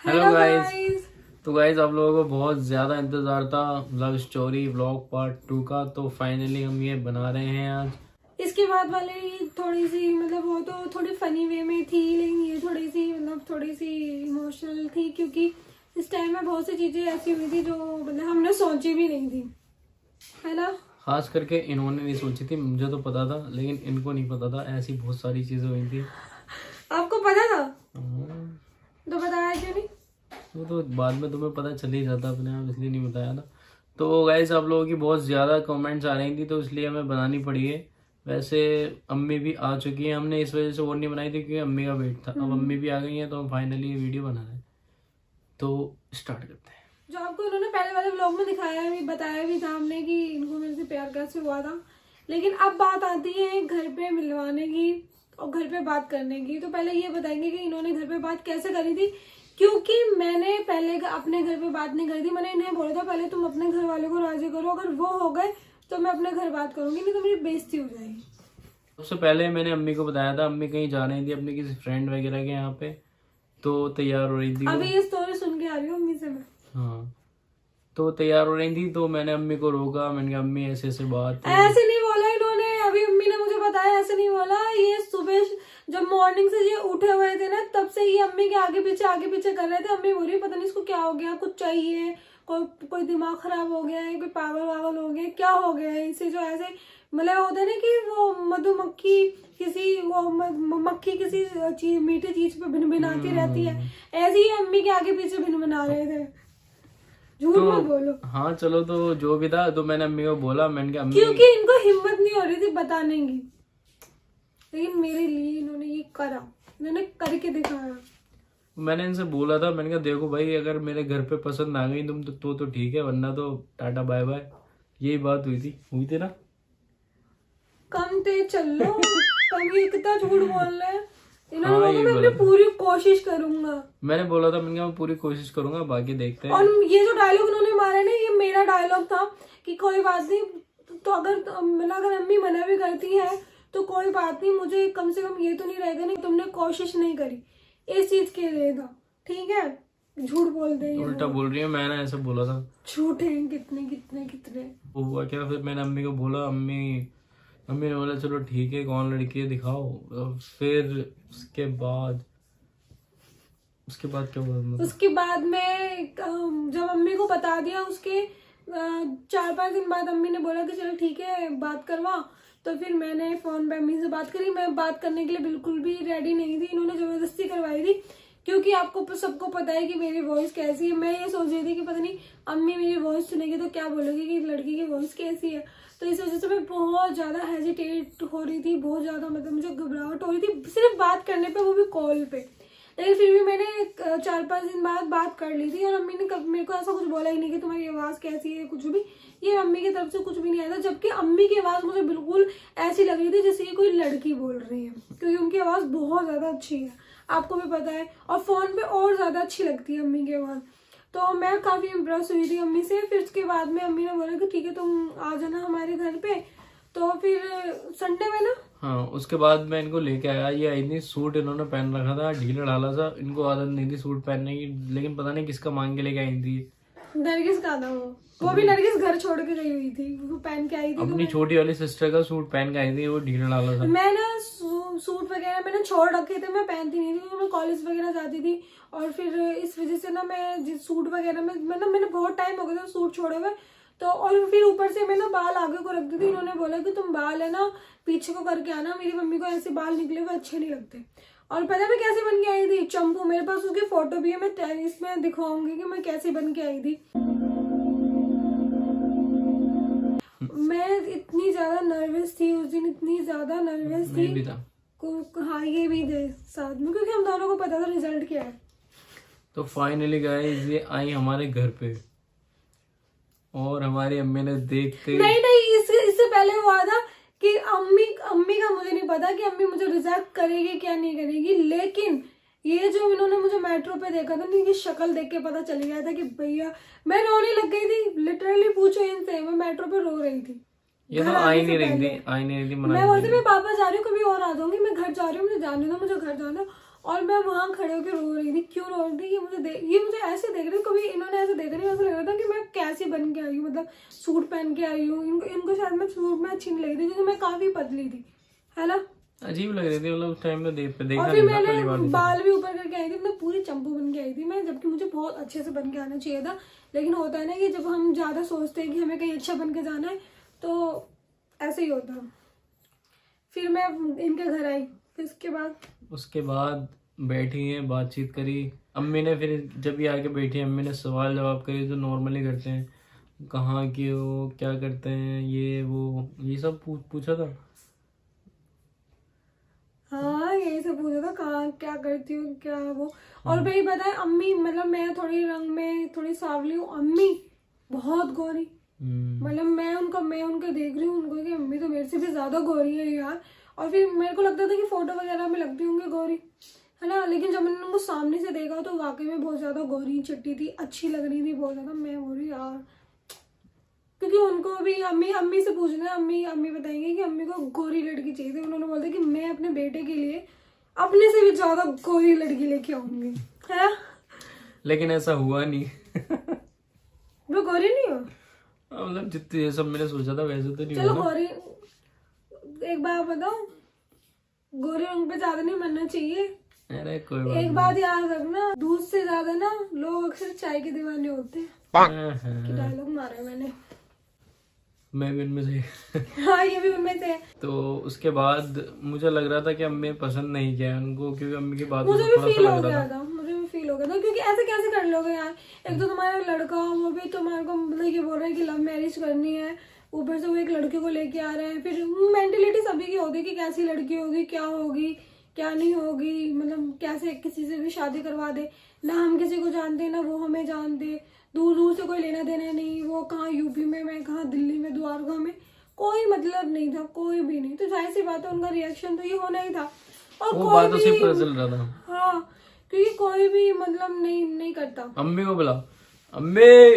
Hello guys. तो guys आप लोगों को बहुत ज़्यादा इंतज़ार था लव स्टोरी व्लॉग पार्ट 2 का। तो फाइनली हम ये बना रहे हैं आज। इसके बाद वाली थोड़ी सी मतलब वो तो थोड़ी फनी वे में थी, लेकिन ये थोड़ी सी इमोशनल थी, क्योंकि इस टाइम में बहुत सी चीजें ऐसी हुई थी जो मतलब हमने सोची भी नहीं थी, है ना। खास करके इन्होंने नहीं सोची थी, मुझे तो पता था लेकिन इनको नहीं पता था। ऐसी बहुत सारी चीज़ें हुई थी। आपको पता था हाँ, तो बताया क्यों नहीं? वो तो बाद में तुम्हें पता चल ही जाता अपने आप, इसलिए नहीं बताया था। तो गाइस आप लोगों की बहुत ज़्यादा कमेंट्स आ रही थी तो इसलिए हमें बनानी पड़ी है। वैसे अम्मी भी आ चुकी है, हमने इस वजह से और नहीं बनाई थी क्योंकि अम्मी का वेट था। अब अम्मी भी आ गई है तो हम फाइनली ये वीडियो बना रहे हैं। तो स्टार्ट करते हैं। जो आपको इन्होंने पहले वाले व्लॉग में दिखाया भी, बताया भी था हमने कि इनको मेरे से प्यार कैसे हुआ था। लेकिन अब बात आती है घर पे मिलवाने की और घर पे बात करने की। तो पहले ये बताएंगे कि इन्होंने घर पे बात कैसे करी थी, क्योंकि मैंने पहले अपने घर पे बात नहीं करी थी। मैंने इन्हें बोला था पहले तुम अपने घर वालों को राजी करो, अगर वो हो गए तो मैं अपने घर बात करूंगी, नहीं तो मेरी बेइज्जती हो जाएगी। सबसे पहले मैंने अम्मी को बताया था, अम्मी कहीं जा रही थी अपने किसी फ्रेंड वगैरह के यहाँ पे, तो तैयार हो रही थी वो। अभी ये स्टोरी सुन के आ रही हूँ अम्मी से मैं। हाँ, तो तैयार हो रही थी तो मैंने अम्मी को रोका। मैंने कहा अम्मी ऐसे ऐसे बात है। ऐसे नहीं बोला इन्होंने, अभी अम्मी ने मुझे बताया ऐसे नहीं बोला। ये सुबह जब मॉर्निंग से ये उठे हुए थे ना, तब से ये अम्मी के आगे पीछे कर रहे थे। अम्मी बोल रही पता नहीं इसको क्या हो गया, कुछ चाहिए, कोई दिमाग खराब हो गया है, कोई पागल वागल हो गया, क्या हो गया है इसे, जो ऐसे मतलब होता है ना कि वो मधुमक्खी किसी मक्खी किसी चीज मीठी चीज पे भिनभिनाती रहती है, ऐसे ही अम्मी के आगे पीछे भिनभिना रहे थे। झूठ तो मत बोलो। हाँ चलो, तो जो भी था तो मैंने अम्मी को बोला। मैंने कहा अम्मी, क्योंकि इनको हिम्मत नहीं हो रही थी बताने की, लेकिन मेरे लिए इन्होंने ये करा, इन्होंने करके दिखाया। मैंने इनसे बोला था, मैंने कहा देखो भाई, अगर मेरे घर पे पसंद आ गई तुम तो ठीक है, वरना तो टाटा बाय बाय। यही बात हुई थी ना। कम तेज चल लो। कम ये कितना झूठ बोल रहे हैं। इन्होंने हाँ, बोला यही मैं बोला अपनी था। पूरी कोशिश करूंगा। मैंने बोला था, मैंने कहा मैं पूरी कोशिश करूंगा, बाकी देखते और हैं। ये जो डायलॉग उन्होंने मारा ना, ये मेरा डायलॉग था कि कोई बात नहीं, तो अगर अम्मी मना भी करती है तो कोई बात नहीं, मुझे कम से कम ये तो नहीं रहेगा नहीं तुमने कोशिश नहीं करी, इस चीज के लिए था। ठीक है, झूठ बोलते हैं ये उल्टा लोग। बोल रही है, मैंने ऐसा बोला था। झूठे हैं कितने कितने कितने। वो हुआ क्या, फिर मैंने अम्मी को बोला। अम्मी अम्मी ने बोला चलो ठीक है, कौन लड़की है दिखाओ। फिर उसके बाद क्या हुआ मतलब? उसके बाद में जब अम्मी को बता दिया, उसके 4-5 दिन बाद अम्मी ने बोला कि चलो ठीक है बात करवा। तो फिर मैंने फोन पे अम्मी से बात करी। मैं बात करने के लिए बिल्कुल भी रेडी नहीं थी, इन्होंने जबरदस्ती करवाई थी, क्योंकि आपको सबको पता है कि मेरी वॉइस कैसी है। मैं ये सोच रही थी कि पता नहीं अम्मी मेरी वॉइस सुनेगी तो क्या बोलेगी कि लड़की की वॉइस कैसी है। तो इस वजह से मैं बहुत ज्यादा हेजिटेट हो रही थी, बहुत ज्यादा मतलब मुझे घबराहट हो रही थी सिर्फ बात करने पे, वो भी कॉल पे। लेकिन फिर भी मैंने 4-5 दिन बाद बात कर ली थी, और अम्मी ने मेरे को ऐसा कुछ बोला ही नहीं कि तुम्हारी आवाज़ कैसी है, कुछ भी। ये अम्मी की तरफ से कुछ भी नहीं आया था, जबकि अम्मी की आवाज़ मुझे बिल्कुल ऐसी लग रही थी जैसे कि कोई लड़की बोल रही है, क्योंकि उनकी आवाज़ बहुत ज़्यादा अच्छी है, आपको भी पता है। और फ़ोन पे और ज़्यादा अच्छी लगती है अम्मी की आवाज़। तो मैं काफ़ी इम्प्रेस हुई थी अम्मी से। फिर उसके बाद में अम्मी ने बोला कि ठीक है तुम आ जाना हमारे घर पे। तो फिर संडे में ना, हाँ, उसके बाद मैं इनको लेके आया। ये आई थी, सूट इन्होंने पहन रखा था ढीला ढाला सा, इनको आदत नहीं थी सूट पहनने की, लेकिन पता नहीं किसका मांग के लेके आई थी। नरगिस का था वो भी नरगिस घर छोड़ के गई हुई थी, वो पहन के आई थी। अपनी छोटी वाली सिस्टर का सूट पहन के आई थी, वो ढीला ढाला सा। मैं ना सूट वगैरह मैंने छोड़ रखे थे, मैं पहनती नहीं थी क्योंकि मैं कॉलेज वगैरह जाती थी। और फिर इस वजह से ना मैं सूट वगैरह में मैंने बहुत टाइम हो गया था सूट छोड़े हुए। तो और फिर ऊपर से मैं ना बाल आगे को रखती थी। इन्होंने बोला कि तुम बाल है ना पीछे को करके आना। मेरी मम्मी को ऐसे बाल निकले हुए अच्छे नहीं लगते। और पता है मैं कैसे बन के आई थी? चंपू, मेरे पास उसकी फोटो भी है, मैं इसमें दिखाऊंगी कि मैं कैसे बन के आई थी। मैं इतनी ज्यादा नर्वस थी उस दिन, इतनी ज्यादा नर्वस थी। मैं भी था। हाँ, ये भी थे साथ में, क्योंकि हम दोनों को पता था रिजल्ट क्या है। तो फाइनली गाइस ये आई हमारे घर पे, और हमारी अम्मी ने देखते नहीं, इससे पहले हुआ था कि अम्मी का मुझे नहीं पता कि अम्मी मुझे रिजेक्ट करेगी क्या नहीं करेगी। लेकिन ये जो इन्होंने मुझे मेट्रो पे देखा था, इनकी शक्ल देख के पता चल गया था कि भैया, मैं रोने लग गई थी लिटरली। पूछो इनसे, मैं मेट्रो पे रो रही थी। ये तो घर आई आने नहीं से रही पहले थी, आई नहीं रही थी, मैं बोलती मैं वापस जा रही हूँ, कभी और आ जाऊंगी, मैं घर जा रही हूँ, मुझे जाने दो, मुझे घर जाना दो। और मैं वहां खड़े होकर रो रही थी। क्यों रो रही थी? ये मुझे ऐसे देख रहे, कभी इन्होंने ऐसे देख रही, ऐसा लग रहा था कि मैं कैसी बन के आई हूँ, मतलब सूट पहन के आई हूँ। इनको शायद मैं सूट में अच्छी नहीं लग रही थी क्योंकि मैं काफी पतली थी, है ना, अजीब लग रही थी, मतलब उस टाइम में देखा और फिर नहीं था पहली मैंने बार। बाल भी ऊपर करके आई थी, मैं पूरी चंपू बन के आई थी मैं, जबकि मुझे बहुत अच्छे से बन के आना चाहिए था। लेकिन होता है ना कि जब हम ज्यादा सोचते हैं कि हमें कहीं अच्छा बन के जाना है तो ऐसे ही होता। फिर मैं इनके घर आई, फिर उसके बाद बैठी हैं, बातचीत करी अम्मी ने। फिर जब ये आके बैठी अम्मी ने सवाल जवाब करे जो नॉर्मली करते हैं, कहाँ की हो, क्या करते हैं, ये वो ये सब पूछा था। हाँ यही सब पूछा था, कहाँ क्या करती हूँ क्या वो। और भाई पता है अम्मी, मतलब मैं थोड़ी रंग में थोड़ी सांवली हूँ, अम्मी बहुत गोरी। मतलब मैं उनको देख रही हूँ उनको कि अम्मी तो मेरे से भी ज्यादा गोरी है यार। और फिर मेरे को लगता था कि फोटो वगैरह में लगती होंगी गोरी, है ना, लेकिन जब मैंने उनको सामने से देखा तो वाकई में बहुत ज्यादा गोरी चिट्टी थी, अच्छी लग रही थी बहुत ज्यादा। मैं बोल रही यार, क्योंकि उनको भी अम्मी से पूछना है, अम्मी बताएंगे कि अम्मी को गोरी लड़की चाहिए थी। उन्होंने बोला कि मैं अपने बेटे के लिए अपने से भी ज्यादा गोरी लड़की लेके आऊंगी, है ना, लेकिन ऐसा हुआ नहीं। वो गोरी नहीं हो, मतलब जितने ये सब मैंने सोचा था वैसे तो नहीं चलो हुआ ना। गोरी, एक बात बताओ, गोरे रंग पे ज्यादा नहीं बनना चाहिए। अरे कोई बात एक बात याद रखना, दूध से ज्यादा ना लोग अक्सर चाय के दीवाने होते हैं। नहीं। डायलॉग मारा है मैंने। मैं भी उनमें से। हाँ ये भी उनमें से। तो उसके बाद मुझे लग रहा था कि अम्मी पसंद नहीं किया उनको, क्योंकि अम्मी की बातों मुझे से भी थोड़ा सा फील हो लग गया रहा था। था, मुझे भी फील हो गया था, क्योंकि ऐसे कैसे कर लोगे यार। एक तो तुम्हारा लड़का, वो भी तुम्हारे को मतलब ये बोल रहा है कि लव मैरिज करनी है, ऊपर से वो एक लड़के को लेके आ रहे हैं। फिर मेंटेलिटी सभी की होती है कि कैसी लड़की होगी, क्या होगी क्या नहीं होगी, मतलब कैसे किसी से भी शादी करवा दे, ना हम किसी को जानते ना वो हमें जानते, दूर दूर से कोई लेना देना नहीं, वो कहाँ यूपी में, मैं कहाँ दिल्ली में, द्वारका में, कोई मतलब नहीं था, कोई भी नहीं। तो जाहिर सी बात है उनका रिएक्शन तो ये होना ही था। और वो कोई बातों से भी, पता चल रहा था। हाँ, क्योंकि कोई भी मतलब नहीं करता। अम्मी को बुला, अम्मी।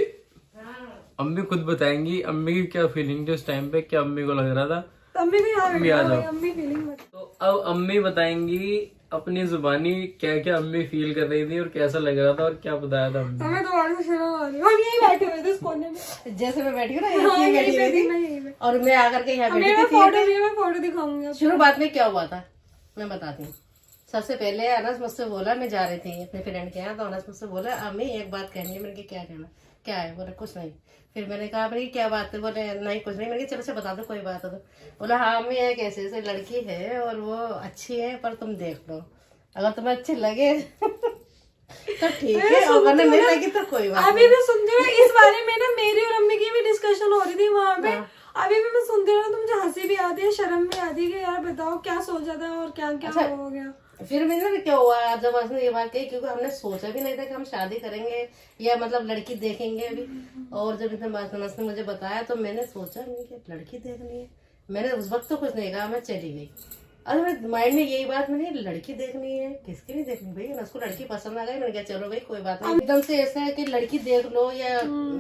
अम्मी खुद बताएंगी अम्मी की क्या फीलिंग थी उस टाइम पे, क्या अम्मी को लग रहा था। अम्मी भी अम्मी आ जाओ। अम्मी फीलिंग मत। तो अब अम्मी बताएंगी अपनी जुबानी क्या क्या अम्मी फील कर रही थी और कैसा लग रहा था और क्या बताया था अम्मी। हमें दोबारा से शर्म आ रही है। हम यही बैठे हुए थे इस कोने में, जैसे मैं बैठी हूँ ना, हाँ, यहीं यहीं बैठी पे हुई थी, थी। मैं यहीं पे। और मैं आकर के यहाँ बैठी मैं थी। फोटो दिखाऊंगी आपको। शुरुआत में क्या हुआ था मैं बताती हूँ। सबसे पहले अनस मुझसे बोला, मैं जा रही थी अपने फ्रेंड के यहाँ, तो अनस मुझसे बोला अम्मी एक बात कहनी है। मैंने कहा क्या कहना, क्या है? बोले कुछ नहीं। फिर मैंने कहा भाई क्या बात है? बोले नहीं कुछ नहीं। मैंने कहा चलो अच्छा बता दो कोई बात हो तो। बोला हाँ अम्मी एक ऐसे ऐसे लड़की है और वो अच्छी है, पर तुम देख लो, अगर तुम्हें अच्छी लगे तो ठीक है, और वरना नहीं लगी तो कोई बात अभी भी सुनते हो इस बारे में ना, मेरी और अम्मी की भी डिस्कशन हो रही थी वहां पे। अभी भी मैं सुनती हूँ तो मुझे हंसी भी आती है, शर्म भी आती है कि यार बताओ क्या सोचा था और क्या क्या हो गया। फिर मैंने क्या हुआ जब उसने ये बात कही, क्योंकि हमने सोचा भी नहीं था कि हम शादी करेंगे या मतलब लड़की देखेंगे अभी। और जब इतने बात उसने मुझे बताया तो मैंने सोचा नहीं कि लड़की देखनी है। मैंने उस वक्त तो कुछ नहीं कहा, मैं चली गई। अरे मेरे माइंड में यही बात, मैंने लड़की देखनी है, किसकी नहीं देखनी भाई, उसको लड़की पसंद आ गई। मैंने कहा चलो भाई कोई बात नहीं। एकदम से ऐसा है कि लड़की देख लो या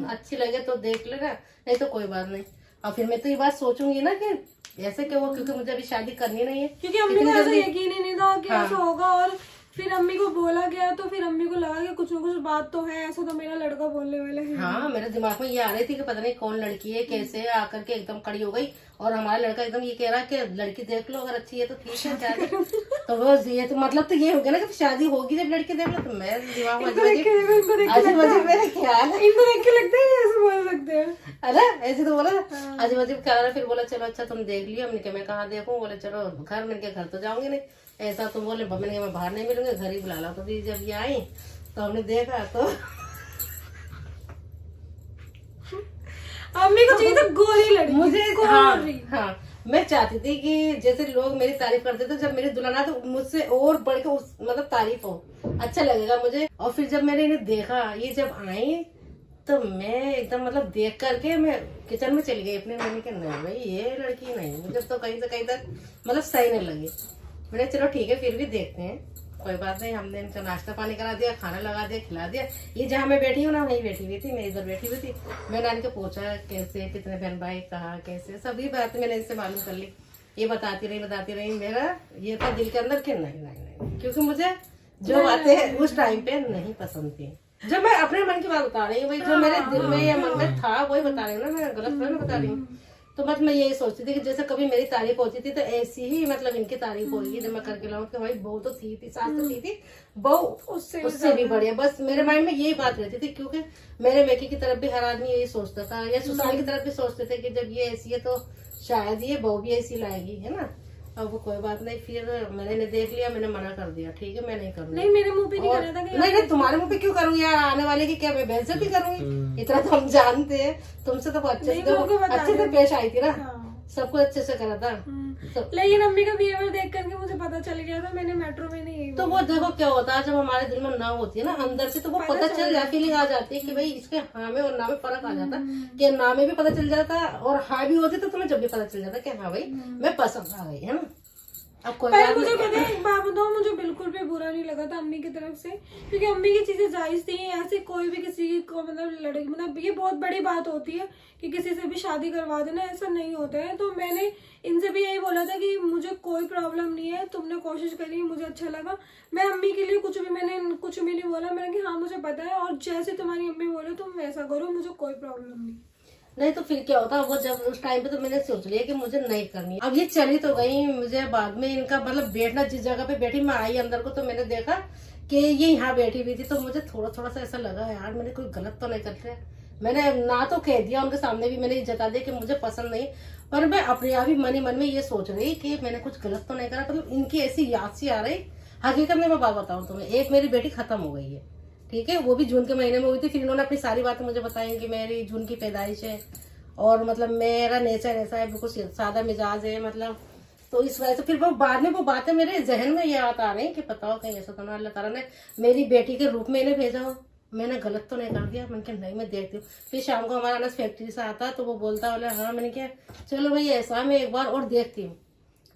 अच्छी लगे तो देख लेना, नहीं तो कोई बात नहीं। और फिर मैं तो ये बात सोचूंगी ना कि ऐसे क्या हुआ, क्योंकि मुझे अभी शादी करनी नहीं है, क्योंकि अम्मी को ऐसा यकीन ही नहीं था कि ऐसा होगा। और फिर अम्मी को बोला गया तो फिर अम्मी को लगा कि कुछ ना कुछ बात तो है, ऐसा तो मेरा लड़का बोलने वाला है। हाँ मेरे दिमाग में ये आ रही थी कि पता नहीं कौन लड़की है, कैसे है, आकर के एकदम खड़ी हो गई। और हमारा लड़का एकदम ये कह रहा है कि लड़की देख लो, अगर अच्छी है तो ठीक है शादी। तो वो ये तो मतलब तो ये हो गया ना कि शादी होगी जब लड़की देख लो। तो मैं दिमाग में अजीब अजीब मेरा ख्याल है, इनको देख के लगता है ऐसे बोल सकते हैं, है ना, ऐसे तो बोला अजीब अजीब ख्याल है। फिर बोला चलो अच्छा तुम देख लियो। हमने कहा मैं कहाँ देखूं? बोले चलो घर। मैंने कहा घर तो जाऊंगी नहीं, ऐसा तुम बोले। मैंने कहा मैं बाहर नहीं मिलूंगी, घर ही बुला लो। तो भी जब ये आई तो हमने देखा तो अम्मी को चाहिए था गोरी लड़की, मुझे गोरी। हाँ मैं चाहती थी कि जैसे लोग मेरी तारीफ करते थे, जब मेरी दुल्हन आए तो मुझसे और बढ़ के मतलब तारीफ हो, अच्छा लगेगा मुझे। और फिर जब मैंने इन्हें देखा, ये जब आई तो मैं एकदम मतलब देख करके मैं किचन में चली गई अपने। मैंने कहा नहीं भाई ये लड़की नहीं, मुझे तो कहीं से कहीं तक मतलब सही नहीं लगी। मैंने चलो ठीक है फिर भी देखते हैं, कोई बात नहीं। हमने इनका नाश्ता पानी करा दिया, खाना लगा दिया, खिला दिया। ये जहाँ मैं बैठी हूँ ना वहीं बैठी हुई थी, मैं इधर बैठी हुई थी। मैंने इनके पूछा कैसे, कितने बहन भाई, कहाँ कैसे, सभी बातें मैंने इनसे मालूम कर ली। ये बताती रही। मेरा ये था दिल के अंदर कि नहीं नहीं नहीं, क्योंकि मुझे जो बातें उस टाइम पे नहीं पसंद थी। जब मैं अपने मन की बात बता रही हूँ भाई, जो मेरे दिल में या मन में था वही बता रही हूँ ना, मैं गलत नहीं बता रही हूँ। तो बस मैं यही सोचती थी कि जैसे कभी मेरी तारीफ होती थी तो ऐसी ही मतलब इनकी तारीफ होगी जब मैं करके लाऊं कि भाई बहू तो थी सास तो थी बहू उससे भी बढ़िया। बस मेरे माइंड में यही बात रहती थी, क्योंकि मेरे मेकी की तरफ भी हर आदमी यही सोचता था, या सुसाल की तरफ भी सोचते थे कि जब ये ऐसी है तो शायद ये बहू भी ऐसी लाएगी, है ना। अब वो कोई बात नहीं, फिर मैंने देख लिया, मैंने मना कर दिया, ठीक है मैं नहीं करूँगी। नहीं मेरे मुंह पे नहीं करा था कि नहीं तुम्हारे मुंह पे क्यों करूँ यार, आने वाले की क्या मैं बेइज्जती करूंगी, इतना तो हम जानते हैं। तुमसे तो अच्छे से पेश आई थी ना, सब कुछ अच्छे से करा था। लेकिन अम्मी का बिहेवियर देख करके मुझे पता चल गया था, मैंने मेट्रो में नहीं। तो वो देखो क्या होता है, जब हमारे दिल में ना होती है ना अंदर से, तो वो पता चल जाती, फीलिंग आ जाती है कि भाई इसके हाँ में और ना में फर्क आ जाता, कि ना में भी पता चल जाता और हाँ भी होती तो तुम्हें जब भी पता चल जाता कि हाँ भाई मैं पसंद आ गई, है ना। अब कोई पर मुझे पता है, एक बात बताऊं, मुझे बिल्कुल भी बुरा नहीं लगा था अम्मी की तरफ से, क्योंकि अम्मी की चीजें जायज थी। ऐसे कोई भी किसी को मतलब लड़की, मतलब ये बहुत बड़ी बात होती है कि किसी से भी शादी करवा देना, ऐसा नहीं होता है। तो मैंने इनसे भी यही बोला था कि मुझे कोई प्रॉब्लम नहीं है, तुमने कोशिश करी, मुझे अच्छा लगा। मैं अम्मी के लिए मैंने कुछ भी नहीं बोला, मैंने कि हाँ मुझे पता है और जैसे तुम्हारी अम्मी बोले तुम वैसा करो, मुझे कोई प्रॉब्लम नहीं। तो फिर क्या होता, वो जब उस टाइम पे तो मैंने सोच लिया कि मुझे नहीं करनी। अब ये चली तो गई, मुझे बाद में इनका मतलब बैठना, जिस जगह पे बैठी मैं आई अंदर को तो मैंने देखा कि ये यहाँ बैठी हुई थी, तो मुझे थोड़ा सा ऐसा लगा यार मैंने कोई गलत तो नहीं कर दिया। मैंने ना तो कह दिया उनके सामने भी, मैंने ये जता दिया कि मुझे पसंद नहीं, पर मैं अपने आप ही मन ही मन में ये सोच रही कि मैंने कुछ गलत तो नहीं करा। मतलब इनकी ऐसी याद सी आ रही। हकीकत में मैं बात बताऊँ तुम्हें, एक मेरी बेटी खत्म हो गई है, ठीक है, वो भी जून के महीने में हुई थी। फिर इन्होंने अपनी सारी बातें मुझे बताई कि मेरी जून की पैदाइश है और मतलब मेरा नेचर ऐसा है, बिल्कुल सादा मिजाज है, मतलब तो इस वजह से फिर वो बाद में वो बातें मेरे जहन में ये आ रही कि बताओ कहीं ऐसा तो ना अल्लाह ताला ने मेरी बेटी के रूप में इन्हें भेजा हो, मैंने गलत तो नहीं कर दिया। मैंने कहा नहीं, मैं देखती हूँ। फिर शाम को हमारा अनस फैक्ट्री से आता तो वो बोलता बोले हाँ, मैंने कहा चलो भाई ऐसा मैं एक बार और देखती हूँ।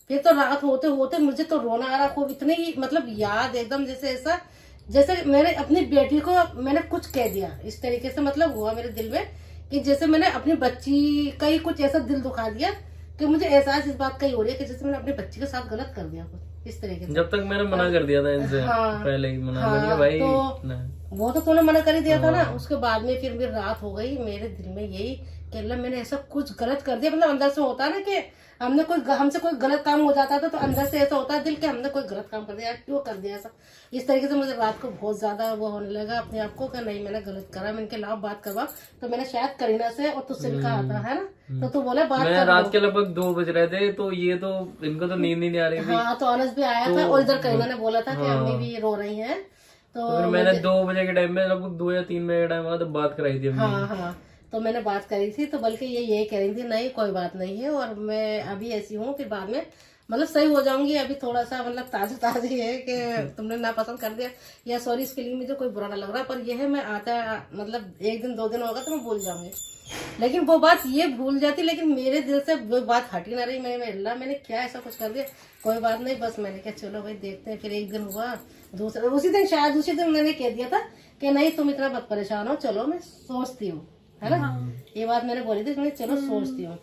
फिर तो रात होते होते मुझे तो रोना आ रहा खूब, इतनी मतलब याद एकदम जैसे ऐसा जैसे मैंने अपनी बेटी को मैंने कुछ कह दिया, इस तरीके से मतलब हुआ मेरे दिल में कि जैसे मैंने अपनी बच्ची का ही कुछ ऐसा दिल दुखा दिया कि मुझे एहसास इस बात का ही हो रही है कि जैसे मैंने अपनी बच्ची के साथ गलत कर दिया कुछ इस तरीके से। जब तक मैंने मना कर दिया था इनसे, पहले ही मना कर दिया भाई, तो वो तो तूने मना कर ही दिया था ना। उसके बाद में फिर भी रात हो गई, मेरे दिल में यही कि अल्लाह मैंने ऐसा कुछ गलत कर दिया। मतलब अंदर से होता है ना कि हमसे कोई गलत काम हो जाता था तो अंदर से ऐसा होता है दिल के हमने कोई गलत काम कर दिया, क्यों कर दिया ऐसा। इस तरीके से मुझे रात को बहुत ज्यादा वो होने लगा अपने आप को कि नहीं मैंने गलत करा, मैं इनके लाभ बात करवा। तो मैंने शायद करीना से और तुझसे भी कहा था, है ना, तो तू बोला बात कर। रात के लगभग 2 बज रहे थे, तो ये तो इनको तो नींद नहीं आ रही थी। हाँ, तो अनस भी आया था और इधर करीना ने बोला था कि अम्मी भी रो रही है। तो फिर मैंने 2 बजे के टाइम में लगभग 2 या 3 बजे के टाइम बाद बात कराई थी। हाँ, तो मैंने बात करी थी, तो बल्कि ये यही कह रही थी नहीं कोई बात नहीं है और मैं अभी ऐसी हूँ, फिर बाद में मतलब सही हो जाऊंगी। अभी थोड़ा सा मतलब ताजी है कि तुमने ना पसंद कर दिया या सॉरी, इसके लिए मुझे कोई बुरा ना लग रहा, पर यह है मैं आता मतलब 1 दिन 2 दिन होगा तो मैं भूल जाऊंगी। लेकिन वो बात ये भूल जाती, लेकिन मेरे दिल से वो बात हट ही ना रही। अल्लाह मैंने क्या ऐसा कुछ कर दिया, कोई बात नहीं, बस मैंने कहा चलो भाई देखते हैं। फिर 1 दिन हुआ, दूसरा उसी दिन शायद उसी दिन मैंने कह दिया था कि नहीं तुम इतना मत परेशान हो, चलो मैं सोचती हूँ, है ना। ये बात मैंने बोली थी, मैं चलो सोचती हूँ।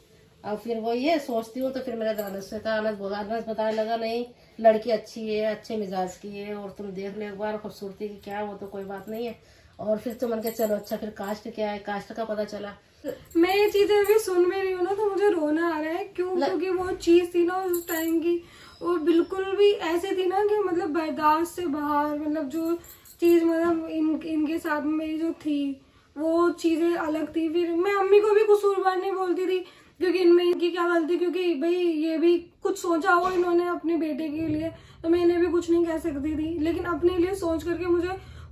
अब फिर वो ये सोचती हूँ तो फिर मेरा अनस से कहा, अनस बताने लगा नहीं लड़की अच्छी है, अच्छे मिजाज की है और तुम देख लो एक बार खूबसूरती की क्या, वो तो कोई बात नहीं है। और फिर तो मन के चलो अच्छा फिर कास्ट क्या है, कास्ट का पता चला। मैं ये चीजें अभी सुन में रही हूँ ना तो मुझे रोना आ रहा है, क्योंकि वो चीज थी ना उस टाइम की, वो बिल्कुल भी ऐसे थी ना कि मतलब बर्दाश्त से बाहर, मतलब जो चीज मतलब इनके साथ में मेरी जो थी वो चीजें अलग थी। फिर मैं अम्मी को भी कसूरवार नहीं बोलती थी क्योंकि इनमें इनकी क्या गलती, क्योंकि भाई ये भी कुछ सोचा हो इन्होंने अपने बेटे के लिए, तो मैं इन्हें भी कुछ नहीं कह सकती थी। लेकिन अपने लिए सोच करके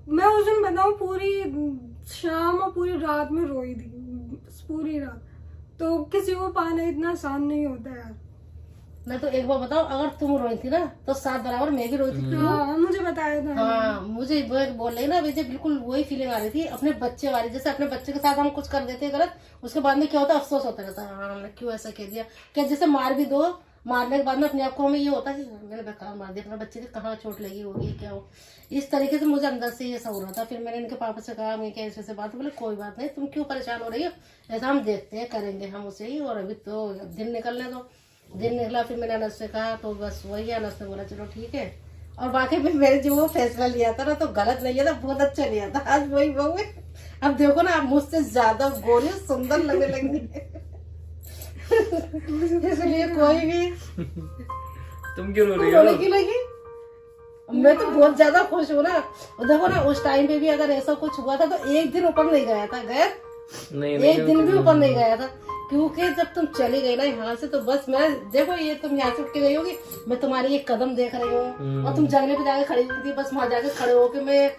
मैं उस दिन बताऊं पूरी शाम और पूरी रात में रोई थी, पूरी रात। तो किसी को पाना इतना आसान नहीं होता यार। मैं तो एक बार बताओ, अगर तुम रोई थी ना तो 7 बराबर मैं भी रोई थी। हाँ, मुझे बताया था। हाँ, मुझे बोल रही ना मुझे बिल्कुल वही फीलिंग आ रही थी अपने बच्चे वाली, जैसे अपने बच्चे के साथ हम कुछ कर देते गलत, उसके बाद में क्या होता है अफसोस होता रहता है, हाँ हमने क्यों ऐसा कह दिया। क्या जैसे मार भी दो, मारने के बाद में अपने आप को हमें ये होता है कि मैंने बेकार मार दिया, अपने बच्चे की कहाँ चोट लगी होगी क्या हो, इस तरीके से मुझे अंदर से ये सब हो रहा था। फिर मैंने इनके पापा से कहा मैं क्या ऐसे बात, बोले कोई बात नहीं तुम क्यों परेशान हो रही हो, ऐसा हम देखते हैं करेंगे हम उसे ही, और अभी तो दिन निकलने दो। दिन निकला, फिर मैंने अनस से कहा तो बस वही अनस ने बोला चलो ठीक है। और वाकई में मैंने जो वो फैसला लिया था ना तो गलत नहीं लिया था, बहुत अच्छा लिया था। आज वही बहू है। अब देखो ना, आप मुझसे ज्यादा गोरी सुंदर लगने लगी इसलिए कोई भी तुम क्यों रो रही हो? रोने की लगी। मैं तो बहुत ज्यादा खुश हूँ ना। और देखो ना, उस टाइम पे भी अगर ऐसा कुछ हुआ था तो एक दिन ऊपर नहीं गया था गैर, नहीं एक दिन भी ऊपर नहीं गया था। क्योंकि जब तुम चली गई ना यहाँ से, तो बस मैं देखो, ये तुम यहाँ से उठ के गई होगी, मैं तुम्हारी एक कदम देख रही हूँ और तुम जंगले पे जाके खड़ी हुई थी। बस वहां जाके खड़े होके मैं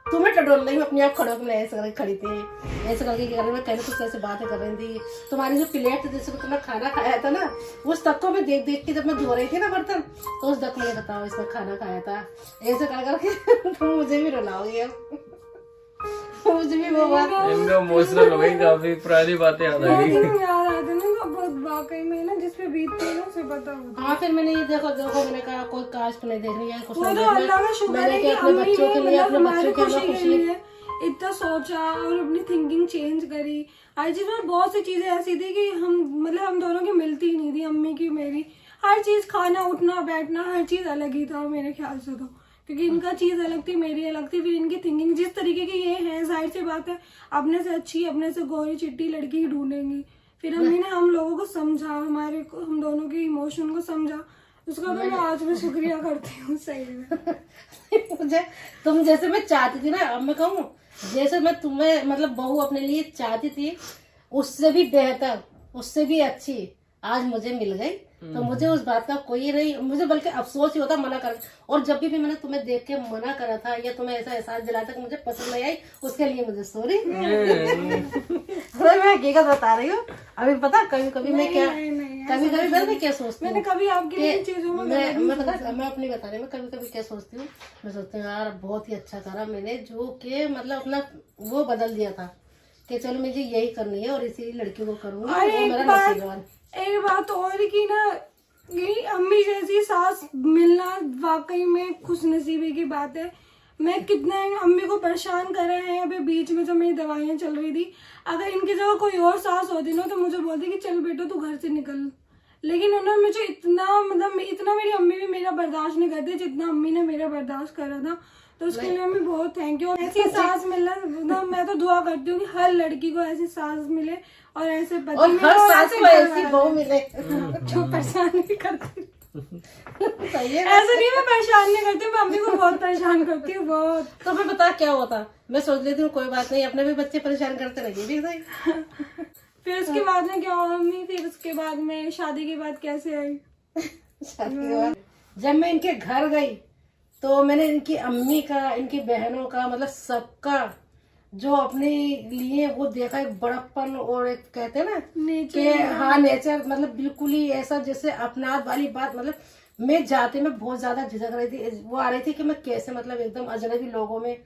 तुम्हें टटोल रही हूँ, अपने आप खड़े होकर मैं ऐसे करके खड़ी थी, ऐसे करके क्या मैं कहने कुछ ऐसे बातें कर रही थी। तुम्हारी जो प्लेट थी जिसमें तुमने खाना खाया था ना, उस तक को मैं देख देख के जब मैं धो रही थी ना बर्तन, तो उस तक मैंने बताओ इसमें खाना खाया था, ऐसे कर करके तुम मुझे भी रुलाओगे अब। मुझे भी वो बात इनका इमोशनल हो गई, काफी पुरानी बातें याद आ गई। याद आते ना तो बहुत वाकई में ना, जिसपे बीतती है ना उसे पता होता है। हाँ, फिर मैंने ये देखो मैंने कहा कोई कास्ट नहीं देख रही है, कुछ वो नहीं तो देख अल्लाह का रही। शुक्र मैंने है कि कि अपने अम्मी बच्चों के ने लिए, मतलब अपने हमारी बच्चों के खुशी लिए के खुशी। लिए इतना सोचा और अपनी थिंकिंग चेंज करी। हर चीज में बहुत सी चीजें ऐसी थी कि हम दोनों की मिलती ही नहीं थी, अम्मी की मेरी। हर चीज, खाना उठना बैठना हर चीज अलग ही था मेरे ख्याल से, तो क्योंकि इनका चीज अलग थी, मेरी अलग थी। फिर इनकी थिंकिंग जिस तरीके की ये है, जाहिर सी बात है अपने से अच्छी, अपने से गोरी चिट्टी लड़की ही ढूंढेंगी। फिर अम्मी ने हम लोगों को समझा, हम दोनों के इमोशन को समझा, उसका तो मैं आज भी शुक्रिया करती हूँ सही में। मुझे तुम जैसे मैं चाहती थी ना, अब मैं कहूँ जैसे मैं तुम्हें मतलब बहू अपने लिए चाहती थी, उससे भी बेहतर, उससे भी अच्छी आज मुझे मिल गई। तो मुझे उस बात का कोई नहीं, मुझे बल्कि अफसोस ही होता मना कर। और जब भी मैंने तुम्हें देख के मना करा था या तुम्हें ऐसा एहसास दिलाया था कि मुझे पसंद नहीं आई, उसके लिए मुझे सॉरी। मैं हकीकत बता रही हूँ। अभी पता कभी कभी मैं क्या, कभी कभी मैं क्या सोचती हूँ, मैंने कभी आपके लिए चीजों में मैं अपनी बता रही हूँ, कभी कभी क्या सोचती हूँ, मैं सोचती हूँ यार बहुत ही अच्छा करा मैंने, जो कि मतलब अपना वो बदल दिया था कि चलो मुझे यही करनी है और इसी लड़की को करूंगी, वो मेरा नसीब है। एक बात और की ना, यही अम्मी जैसी सास मिलना वाकई में खुशनसीबी की बात है। मैं कितना अम्मी को परेशान कर रहे हैं अभी बीच में जब मेरी दवाइयां चल रही थी। अगर इनकी जगह कोई और सास होती ना तो मुझे बोलती कि चल बेटो तू घर से निकल, लेकिन उन्होंने मुझे इतना मेरी अम्मी भी मेरा बर्दाश्त नहीं करती जितना अम्मी ने मेरा बर्दाश्त करा था। तो उसके लिए मैं बहुत थैंक यू। ऐसी सास मिलना, मैं तो दुआ करती हूँ कि हर लड़की को ऐसी सास मिले और ऐसे पति और मिले हर और सास ऐसे को ऐसी बहू मिले जो परेशान नहीं करती। सही है। ऐसा नहीं मैं परेशान नहीं करती, मैं अम्मी को बहुत परेशान करती हूँ बहुत। तो मैं बता क्या होता, मैं सोच लेती हूँ कोई बात नहीं, अपने भी बच्चे परेशान करते रहिए भी सही। फिर उसके बाद में क्या हुआ अम्मी, फिर उसके बाद में शादी के बाद कैसे आई? शादी के बाद जब मैं इनके घर गई तो मैंने इनकी अम्मी का, इनकी बहनों का, मतलब सबका जो अपने लिए वो देखा, एक बड़प्पन और एक कहते हैं ना कि हाँ नेचर, मतलब बिल्कुल ही ऐसा जैसे अपनात वाली बात। मतलब मैं जाते में बहुत ज्यादा झिझक रही थी, वो आ रही थी कि मैं कैसे मतलब एकदम अजनबी लोगों में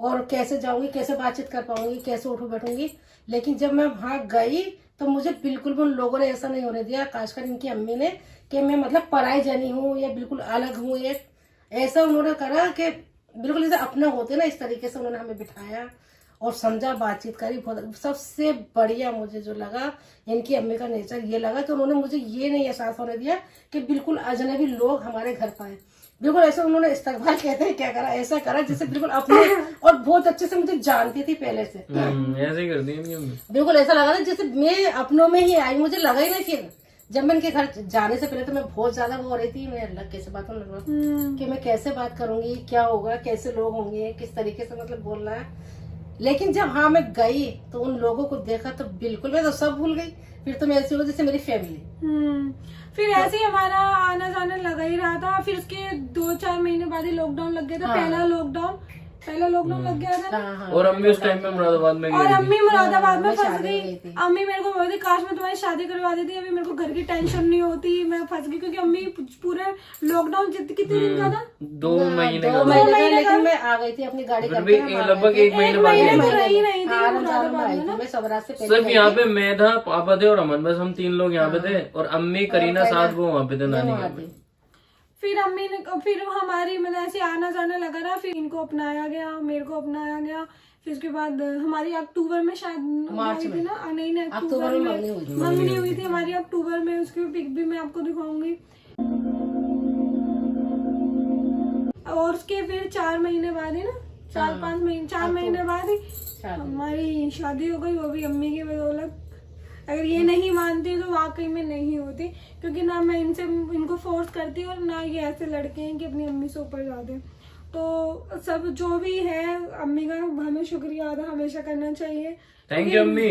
और कैसे जाऊंगी, कैसे बातचीत कर पाऊंगी, कैसे उठू बैठूंगी। लेकिन जब मैं वहां गई तो मुझे बिल्कुल भी उन लोगों ने ऐसा नहीं होने दिया, खासकर इनकी अम्मी ने, कि मैं मतलब पराई जनी हूँ या बिल्कुल अलग हूँ। ऐसा उन्होंने करा कि बिल्कुल जैसे अपने होते ना, इस तरीके से उन्होंने हमें बिठाया और समझा, बातचीत करी। बहुत सबसे बढ़िया मुझे जो लगा इनकी अम्मी का नेचर ये लगा कि उन्होंने मुझे ये नहीं एहसास होने दिया कि बिल्कुल अजनबी लोग हमारे घर पाए। बिल्कुल ऐसा उन्होंने इस्तकबाल कहते हैं क्या करा, ऐसा करा जैसे बिल्कुल अपने, और बहुत अच्छे से मुझे जानती थी पहले से। ऐसे ही करती है बिल्कुल ऐसा लगा था जैसे मैं अपनों में ही आई, मुझे लगा ही नहीं। फिर जब मैं इनके घर जाने से पहले तो मैं बहुत ज्यादा वो हो रही थी, मैं अल्लाह कैसे बात कि मैं कैसे बात करूंगी, क्या होगा, कैसे लोग होंगे, किस तरीके से मतलब बोलना है। लेकिन जब हाँ मैं गई तो उन लोगों को देखा तो बिल्कुल मैं तो सब भूल गई। फिर तो मैं ऐसी हो जैसे मेरी फैमिली। फिर ऐसे ही हमारा आना जाना लगा ही रहा था। फिर उसके 2-4 महीने बाद ही लॉकडाउन लग गया था। हाँ। पहला लॉकडाउन लग गया था ना। हाँ। और अम्मी उस टाइम में मुरादाबाद में और अम्मी मुरादाबाद में मैं फंस शादी गई। में गई थी। अम्मी मेरे को बोलती काश मैं तुम्हारी शादी करवा देती, अभी मेरे को घर की टेंशन नहीं होती। मैं फंस गई क्योंकि अम्मी पूरे लॉकडाउन कितने दिन का था, 2 महीने का 2 महीने का। लेकिन मैं आ गई थी अपनी गाड़ी करके, लगभग 1 महीने बाद महीने गए में थे। रही नहीं थी हाँ, मुरादाबाद रमजान में आई में थी ना। मैं, सबरात से पहले सिर्फ गई यहाँ थी। पे मैं था, पापा थे और अमन, बस हम 3 लोग यहाँ पे थे। और अम्मी करीना साथ वो वहाँ पे थे नानी वहाँ के। थी। फिर अम्मी ने, फिर हमारी मतलब ऐसे आना जाना लगा रहा। फिर इनको अपनाया गया, मेरे को अपनाया गया। फिर उसके बाद हमारी अक्टूबर में शायद मार्च हुई थी ना, नहीं अक्टूबर में मंगनी हुई थी हमारी अक्टूबर में। उसकी पिक भी मैं आपको दिखाऊंगी। और उसके फिर 4 महीने बाद ही ना, 4-5 महीने, 4 महीने बाद ही हमारी शादी हो गई, वो भी अम्मी की बदौलत। अगर ये नहीं मानती तो वाकई में नहीं होती, क्योंकि ना मैं इनको फोर्स करती और ना ये ऐसे लड़के हैं कि अपनी अम्मी से ऊपर जाते। तो सब जो भी है अम्मी का हमें शुक्रिया अदा हमेशा करना चाहिए। थैंक यू अम्मी।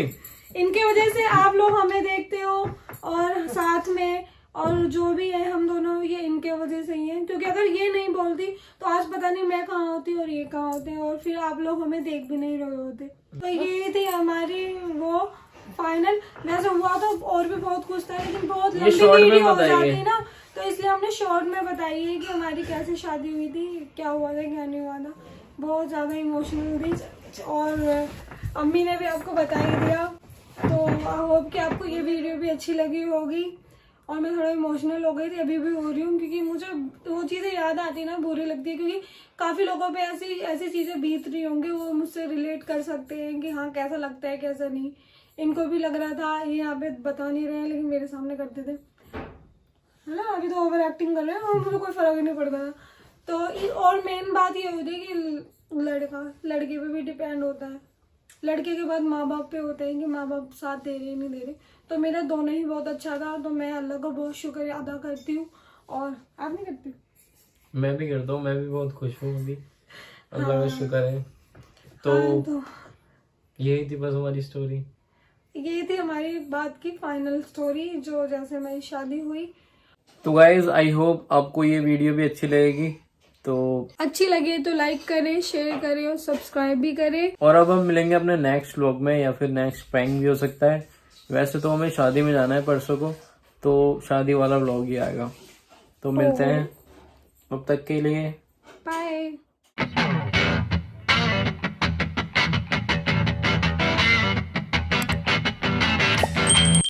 इनके वजह से आप लोग हमें देखते हो और साथ में, और जो भी है हम दोनों ये इनके वजह से ही है, क्योंकि अगर ये नहीं बोलती तो आज पता नहीं मैं कहाँ होती और ये कहाँ होते, और फिर आप लोग हमें देख भी नहीं रहे होते। तो ये थी हमारी वो फाइनल। वैसे हुआ तो और भी बहुत कुछ था, लेकिन बहुत लंबी वीडियो हो जाती ना, तो इसलिए हमने शॉर्ट में बताई है कि हमारी कैसे शादी हुई थी, क्या हुआ था क्या नहीं हुआ था। बहुत ज्यादा इमोशनल थी और अम्मी ने भी आपको बता ही दिया। तो आई होप कि आपको ये वीडियो भी अच्छी लगी होगी। और मैं थोड़ा इमोशनल हो गई थी, अभी भी हो रही हूँ, क्योंकि मुझे वो चीज़ें याद आती ना बुरी लगती है, क्योंकि काफ़ी लोगों पे ऐसी चीज़ें बीत रही होंगी, वो मुझसे रिलेट कर सकते हैं कि हाँ कैसा लगता है कैसा नहीं। इनको भी लग रहा था, ये यहाँ पे बता नहीं रहे हैं लेकिन मेरे सामने करते थे, है ना। अभी तो ओवर एक्टिंग कर रहे हैं और मुझे कोई फर्क ही नहीं पड़ता था। तो और मेन बात ये होती है कि लड़के पे भी डिपेंड होता है, लड़के के बाद माँ बाप पे होता है कि माँ बाप साथ दे रहे नहीं दे रहे। तो मेरा दोनों ही बहुत अच्छा था, तो मैं अल्लाह का बहुत शुक्रिया अदा करती हूँ। और आप नहीं करती? मैं भी करता हूँ, मैं भी बहुत खुश हूँ अभी, अल्लाह का शुक्र है। तो यही थी बस हमारी स्टोरी, ये थी हमारी बात की फाइनल स्टोरी, जो जैसे मेरी शादी हुई। तो गाइज आई होप आपको ये वीडियो भी अच्छी लगेगी, तो अच्छी लगे तो लाइक करें, शेयर करें और सब्सक्राइब भी करें। और अब हम मिलेंगे अपने नेक्स्ट व्लॉग में, या फिर नेक्स्ट प्रैंक भी हो सकता है। वैसे तो हमें शादी में जाना है परसों को, तो शादी वाला व्लॉग ही आएगा। तो मिलते हैं, अब तक के लिए